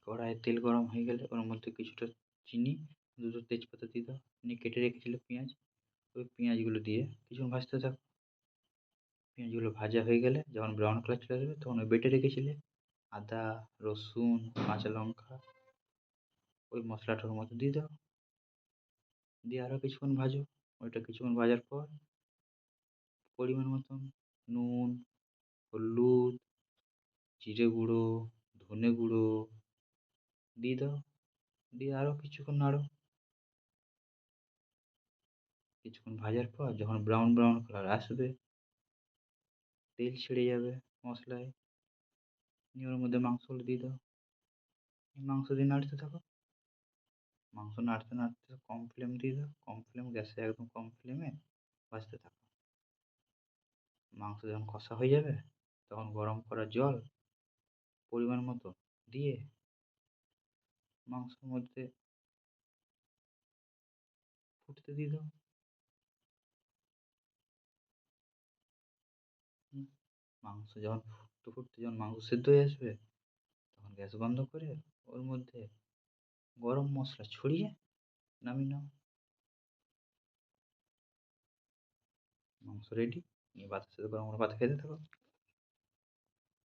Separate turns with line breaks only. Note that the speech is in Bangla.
কড়াইয়ে তেল গরম হয়ে গেলে ওর মধ্যে কিছুটা চিনি, দুটো তেজপাতা দিয়ে দাও, নিয়ে কেটে রেখেছিলে পেঁয়াজ, ওই পেঁয়াজগুলো দিয়ে কিছুক্ষণ ভাজতে থাকো। পেঁয়াজগুলো ভাজা হয়ে গেলে যখন ব্রাউন কালার চলে আসবে তখন ওই বেটে রেখেছিলে আদা, রসুন, কাঁচা লঙ্কা ওই মশলাটার মধ্যে দিয়ে দাও। দিয়ে আরও কিছুক্ষণ ভাজো। ওইটা কিছুক্ষণ ভাজার পর পরিমাণ মতন নুন, হলুদ, জিরে গুঁড়ো, ধনে গুঁড়ো দিয়ে দাও। দিয়ে আরও কিছুক্ষণ নাড়ো। কিছুক্ষণ ভাজার পর যখন ব্রাউন ব্রাউন কালার আসবে, তেল ছেড়ে যাবে মশলায়, নিয়ে ওর মধ্যে মাংসগুলো দিয়ে দাও। মাংস দিয়ে নাড়তে থাকো। মাংস নাড়তে নাড়তে কম ফ্লেম দিয়ে দাও। কম ফ্লেম গ্যাসে একদম কম ফ্লেমে ভাজতে থাকো। মাংস যখন কষা হয়ে যাবে তখন গরম করা জল পরিমাণ মতো দিয়ে মাংসের মধ্যে ফুটতে দিয়ে দাও। মাংস যখন ফুটতে ফুটতে যখন মাংস সেদ্ধ হয়ে আসবে তখন গ্যাস বন্ধ করে ওর মধ্যে গরম মশলা ছড়িয়ে নামিয়ে নাও। মাংস রেডি। নিয়ে ভাতের সাথে গরম গরম ভাত খেতে থাকো।